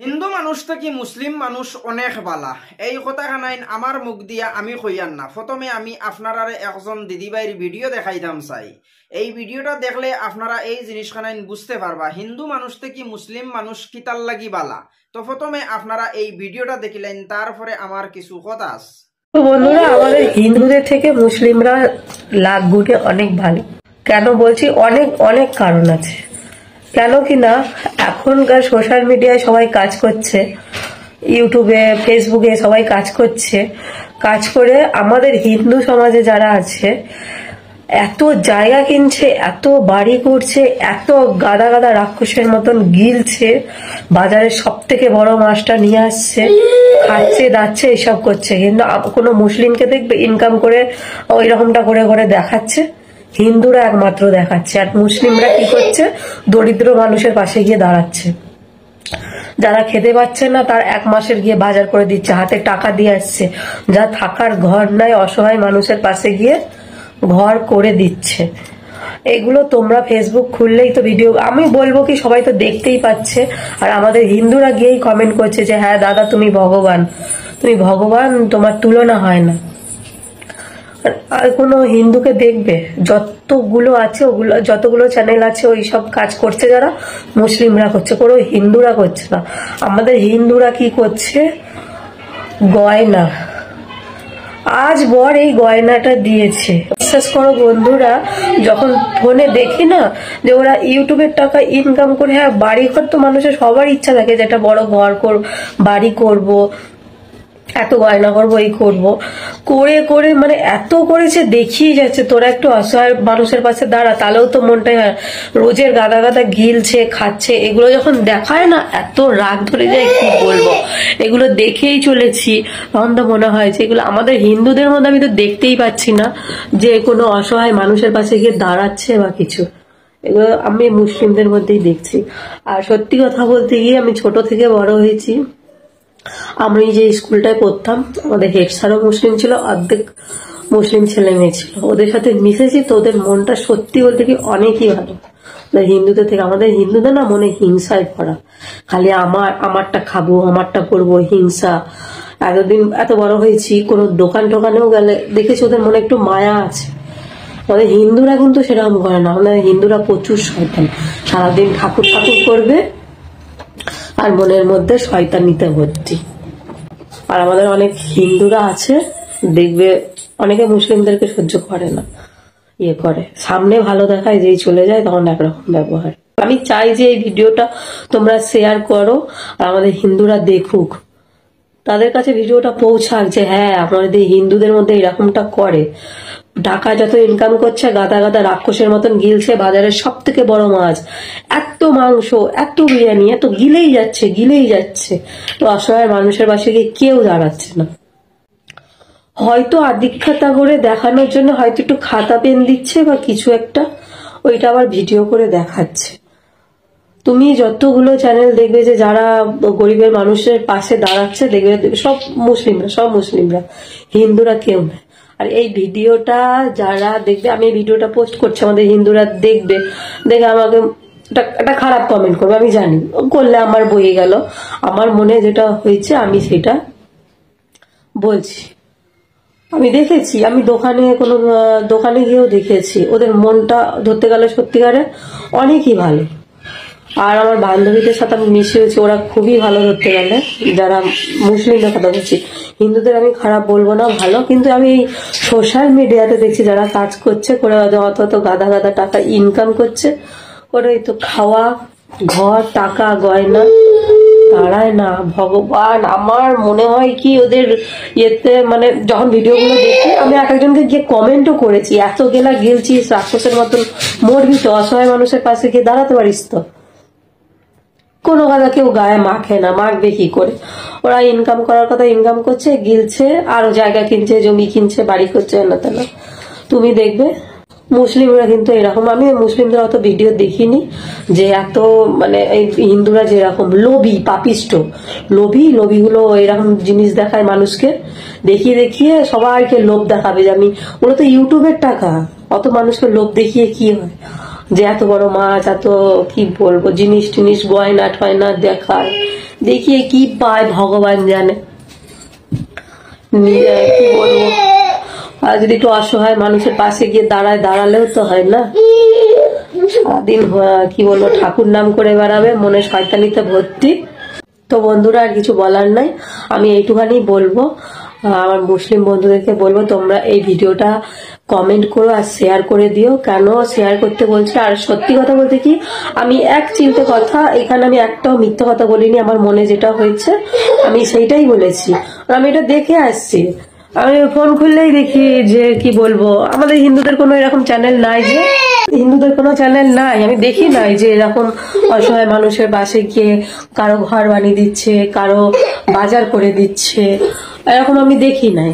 হিন্দু মানুষ থেকে মুসলিম মানুষ অনেক বালা এই কথা খানাইন আমার মুখ দিয়া আমি কইয়ান না। প্রথমে আমি আপনারা একজন দিদিভাইয়ের ভিডিও দেখাইতাম চাই। এই ভিডিওটা দেখলে আপনারা এই জিনিস খানাইন বুঝতে পারবা হিন্দু মানুষ থেকে মুসলিম মানুষ কিতার লাগি বালা। তো প্রথমে আপনারা এই ভিডিওটা দেখিলেন, তারপরে আমার কিছু কথা আছে। তো বন্ধুরা, আমাদের হিন্দুদের থেকে মুসলিমরা লাখ গুণে অনেক ভালো। কেন বলছি? অনেক অনেক কারণ আছে। কেন কি না, এখনকার সোশ্যাল মিডিয়ায় সবাই কাজ করছে, ইউটিউবে ফেসবুকে সবাই কাজ করছে। কাজ করে আমাদের হিন্দু সমাজে যারা আছে এত জায়গা কিনছে, এত বাড়ি করছে, এত গাদা গাদা রাক্ষসের মতন গিলছে, বাজারের সব থেকে বড় মাছটা নিয়ে আসছে, খাচ্ছে দাচ্ছে, এসব করছে। কিন্তু কোনো মুসলিমকে দেখবে ইনকাম করে ওই রকমটা করে করে দেখাচ্ছে। হিন্দুরা একমাত্র দেখাচ্ছে, আর মুসলিমরা কি করছে? দরিদ্র মানুষের পাশে গিয়ে দাঁড়াচ্ছে। যারা খেতে পাচ্ছে না তার এক মাসের গিয়ে বাজার করে দিচ্ছে, হাতে টাকা দিয়ে আসছে। যা থাকার ঘর নাই অসহায় মানুষের পাশে গিয়ে ঘর করে দিচ্ছে। এগুলো তোমরা ফেসবুক খুললেই তো ভিডিও, আমি বলবো কি সবাই তো দেখতেই পাচ্ছে। আর আমাদের হিন্দুরা গিয়েই কমেন্ট করছে যে হ্যাঁ দাদা তুমি ভগবান, তুমি ভগবান, তোমার তুলনা হয় না। আর কোনো হিন্দুকে দেখবে যতগুলো আছে, ওগুলো যতগুলো চ্যানেল আছে ওই সব কাজ করছে যারা, মুসলিমরা করছে, কোনো হিন্দুরা করছে না। আমাদের হিন্দুরা কি করছে? গয়না, আজ বর এই গয়নাটা দিয়েছে। বিশ্বাস করো বন্ধুরা, যখন ফোনে দেখি না যে ওরা ইউটিউবের টাকা ইনকাম করে, হ্যাঁ বাড়ি ঘর তো মানুষের সবার ইচ্ছা থাকে যে একটা বড় ঘর করব, বাড়ি করব, এত গয়না করবো, এই করবো করে করে মানে এত করেছে, দেখিয়ে যাচ্ছে তোরা একটু অসহায় মানুষের পাশে দাঁড়া, তাহলেও তো মনটাই হয়। রোজের গাদা গাদা গিলছে, খাচ্ছে, এগুলো যখন দেখায় না এত রাগ ধরে যায় কি বলবো। এগুলো দেখেই চলেছি, তখন তো মনে হয় যে এগুলো আমাদের হিন্দুদের মধ্যে আমি তো দেখতেই পাচ্ছি না যে কোনো অসহায় মানুষের পাশে গিয়ে দাঁড়াচ্ছে বা কিছু। এগুলো আমি মুসলিমদের মধ্যেই দেখছি। আর সত্যি কথা বলতে গিয়ে আমি ছোট থেকে বড় হয়েছি। আমি যে স্কুলটায় পড়তাম আমাদের হেড স্যারও মুসলিম ছিল, অর্ধেক মুসলিম ছেলে মেয়ে ছিল। ওদের সাথে মিশেছি তো ওদের মনটা সত্যি বলতে কি অনেকই ভালো হিন্দুদের থেকে। আমাদের হিন্দুদের না মনে হিংসায় ভরা, খালি আমারটা খাবো, আমারটা করবো, হিংসা। এতদিন এত বড় হয়েছি, কোনো দোকান টোকানেও গেলে দেখেছি ওদের মনে একটু মায়া আছে। আমাদের হিন্দুরা কিন্তু সেরকম করে না। আমাদের হিন্দুরা প্রচুর শয়তান, সারাদিন ঠাকুর ঠাকুর করবে আর মনের মধ্যে শয়তানিতে ভর্তি। আর আমাদের অনেক হিন্দুরা আছে দেখবে অনেকে মুসলিমদেরকে সহ্য করে না, ইয়ে করে, সামনে ভালো দেখায়, যেই চলে যায় তখন একরকম ব্যবহার। আমি চাই যে এই ভিডিওটা তোমরা শেয়ার করো আর আমাদের হিন্দুরা দেখুক, তাদের কাছে ভিডিওটা পৌঁছাক যে হ্যাঁ আমাদের হিন্দুদের মধ্যে এরকমটা করে। টাকা যত ইনকাম করছে গাদা গাদা রাক্ষসের মতন গিলছে, বাজারের সব থেকে বড় মাছ, এত মাংস, এত বিরিয়ানি, এত গিলেই যাচ্ছে গিলেই যাচ্ছে। তো অসহায় মানুষের পাশে গিয়ে কেউ দাঁড়াচ্ছে না। হয়তো আদিক্ষাতা করে দেখানোর জন্য হয়তো একটু খাতা পেন দিচ্ছে বা কিছু একটা, ওইটা আবার ভিডিও করে দেখাচ্ছে। তুমি যতগুলো চ্যানেল দেখবে যে যারা গরিবের মানুষের পাশে দাঁড়াচ্ছে দেখবে সব মুসলিমরা, সব মুসলিমরা, হিন্দুরা কেউ না। আর এই ভিডিওটা যারা দেখবে, আমি এই ভিডিওটা পোস্ট করছি, আমাদের হিন্দুরা দেখবে, দেখে আমাকে একটা খারাপ কমেন্ট করবে, আমি জানি, করলে আমার বয়ে গেল। আমার মনে যেটা হয়েছে আমি সেটা বলছি। আমি দেখেছি, আমি কোনো দোকানে গিয়েও দেখেছি, ওদের মনটা ধরতে গেলে সত্যিকারে অনেকই ভালো। আর আমার বান্ধবীদের সাথে আমি মিশে হয়েছি, ওরা খুবই ভালো ধরতে গেলে, যারা মুসলিমদের কথা বলছি। হিন্দুদের আমি খারাপ বলবো না, ভালো। কিন্তু আমি এই সোশ্যাল মিডিয়াতে দেখছি যারা কাজ করছে করে অত অত গাদা গাদা টাকা ইনকাম করছে করে, তো খাওয়া, ঘর, টাকা, গয়না দাঁড়ায় না। ভগবান, আমার মনে হয় কি ওদের ইয়েতে, মানে যখন ভিডিওগুলো দেখি আমি এক একজনকে গিয়ে কমেন্টও করেছি, এত গেলা গেলছিস, রাক্ষসের মতন মরবি তো, অসহায় মানুষের পাশে গিয়ে দাঁড়াতে পারিস তো। কোনো কথা কেউ গায়ে মাখে না, মাখবে কি করে? ওরা ইনকাম করার কথা ইনকাম করছে, গিলছে, আরো জায়গা কিনছে, জমি কিনছে, বাড়ি করছে, না তেনা। তুমি দেখবে মুসলিমরা কিন্তু এরকম, আমি মুসলিমদের অত ভিডিও দেখিনি যে এত, মানে এই হিন্দুরা যেরকম লোভী, পাপিষ্ট, লোভীগুলো এরকম জিনিস দেখায় মানুষকে, দেখিয়ে দেখিয়ে সবাইকে লোভ দেখাবে যে আমি, ওরা তো ইউটিউবের টাকা, অত মানুষকে লোভ দেখিয়ে কি হয়? যে এত বড় মাছ, এত কি বলবো জিনিস টিনিস, গয়না টয়না দেখায়, দেখিয়ে কি পায় ভগবান জানে। নিয়ে কি বলবো, আর যদি একটু অসহায় মানুষের পাশে গিয়ে দাঁড়ালেও তো হয় না। সারাদিন কি বলবো ঠাকুর নাম করে বেড়াবে, মনে শয়তানিতে ভর্তি। তো বন্ধুরা আর কিছু বলার নাই, আমি এইটুখানি বলবো, আমার মুসলিম বন্ধুদেরকে বলবো তোমরা এই ভিডিওটা কমেন্ট করো আর শেয়ার করে দিও। কেন শেয়ার করতে বলছি, আর সত্যি কথা বলতে কি আমি এক চিলতে কথা, এখানে আমি একটাও মিথ্যা কথা বলিনি, আমার মনে যেটা হয়েছে আমি সেইটাই বলেছি। আমি এটা দেখে আসছি, আমি ফোন খুললেই দেখি যে কি বলবো আমাদের হিন্দুদের কোনো এরকম চ্যানেল নাই, যে হিন্দুদের কোনো চ্যানেল নাই, আমি দেখি নাই যে এরকম অসহায় মানুষের পাশে গিয়ে কারো ঘর বানিয়ে দিচ্ছে, কারো বাজার করে দিচ্ছে, এরকম আমি দেখি নাই।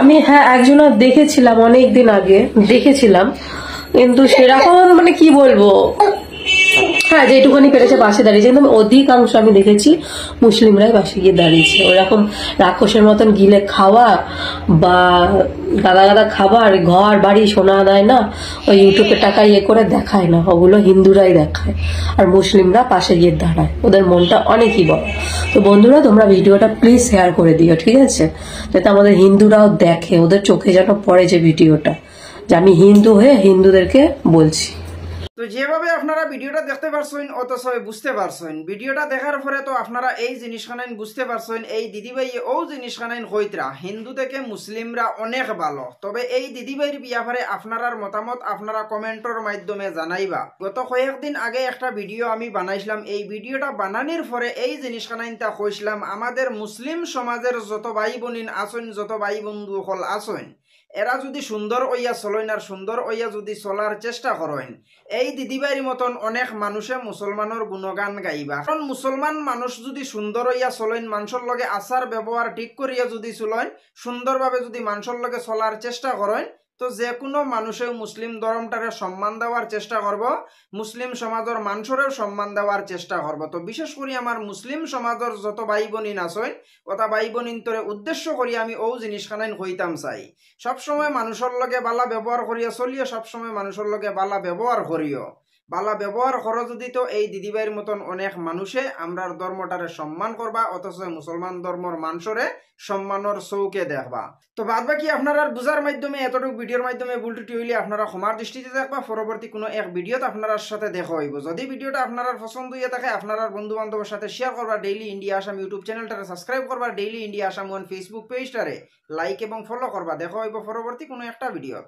আমি হ্যাঁ একজনের দেখেছিলাম অনেকদিন আগে দেখেছিলাম, কিন্তু সেরকম মানে কি বলবো, হ্যাঁ যেটুকুনি পেরেছে পাশে দাঁড়িয়েছে, কিন্তু অধিকাংশ আমি দেখেছি মুসলিমরাই পাশে গিয়ে দাঁড়িয়েছে। ওরকম রাক্ষসের মতন গিলে খাওয়া বা গাদা গাদা খাবার, ঘর বাড়ি সোনা দেয় না, ওই ইউটিউবে টাকা ইয়ে করে দেখায় না, ওগুলো হিন্দুরাই দেখায়, আর মুসলিমরা পাশে গিয়ে দাঁড়ায়, ওদের মনটা অনেকই বড়। তো বন্ধুরা তোমরা ভিডিওটা প্লিজ শেয়ার করে দিও, ঠিক আছে, যাতে আমাদের হিন্দুরাও দেখে, ওদের চোখে যেন পড়ে যে ভিডিওটা, যে আমি হিন্দু হয়ে হিন্দুদেরকে বলছি। তো যেভাবে আপনারা ভিডিওটা দেখতে পারছেন অথচ বুঝতে পারছেন, ভিডিওটা দেখার পরে তো আপনারা এই জিনিসখানাইন বুঝতে পারছেন, এই দিদিভাই ও জিনিসখানাইন হইতরা হিন্দু থেকে মুসলিমরা অনেক ভালো। তবে এই দিদিভাইয়ের ব্যাপারে আপনার মতামত আপনারা কমেন্টের মাধ্যমে জানাইবা। গত কয়েকদিন আগে একটা ভিডিও আমি বানাইছিলাম, এই ভিডিওটা বানানোর পরে এই জিনিসখানাইন তা কইছিলাম, আমাদের মুসলিম সমাজের যত ভাই বোনিন আছেন, যত ভাই বন্ধু হল আছেন, এরা যদি সুন্দর ওইয়া চলেন আর সুন্দর ওইয়া যদি চলার চেষ্টা করেন, এই দিদিবাইর মতন অনেক মানুষে মুসলমানের গুণগান গাইবা। কারণ মুসলমান মানুষ যদি সুন্দর হইয়া চলেন, মানুষের লগে আচার ব্যবহার ঠিক করিয়া যদি চলেন, সুন্দরভাবে যদি মানুষের লগে চলার চেষ্টা করেন, তো যে কোনো মানুষে মুসলিম ধর্মটারে সম্মান দেওয়ার চেষ্টা করব, মুসলিম সমাজের মানুষেরও সম্মান দেওয়ার চেষ্টা করব। তো বিশেষ করে আমার মুসলিম সমাজের যত ভাই বোনিন আছেন, ওটা ভাই বোনিন তোরে উদ্দেশ্য করি আমি ও জিনিসখানাইন হইতাম চাই, সবসময় মানুষের লগে বালা ব্যবহার করিয়া চলিও, সবসময় মানুষের লগে বালা ব্যবহার করিও। বালা ব্যবহার করো যদি, তো এই দিদিভাইয়ের মতন অনেক মানুষে আমরার ধর্মটারে সম্মান করবা, অথচ মুসলমান ধর্মর মানুষরে সম্মানের চৌকে দেখবা। তো বাদ বাকি আপনার বুঝার মাধ্যমে এতটুকু ভিডিওর মাধ্যমে ভুল ত্রুটি হইলে আপনারা ক্ষমার দৃষ্টিতে দেখবা। পরবর্তী কোনো এক ভিডিওতে আপনার সাথে দেখা হইব। যদি ভিডিওটা আপনার পছন্দ হইয়া থাকে, আপনার বন্ধু বান্ধবের সাথে শেয়ার করবা, ডেইলি ইন্ডিয়া আসাম ইউটিউব চ্যানেলটারে সাবস্ক্রাইব করবা, ডেইলি ইন্ডিয়া আসাম ওয়ান ফেসবুক পেজটারে লাইক এবং ফলো করবা। দেখা হইব পরবর্তী কোনো একটা ভিডিও।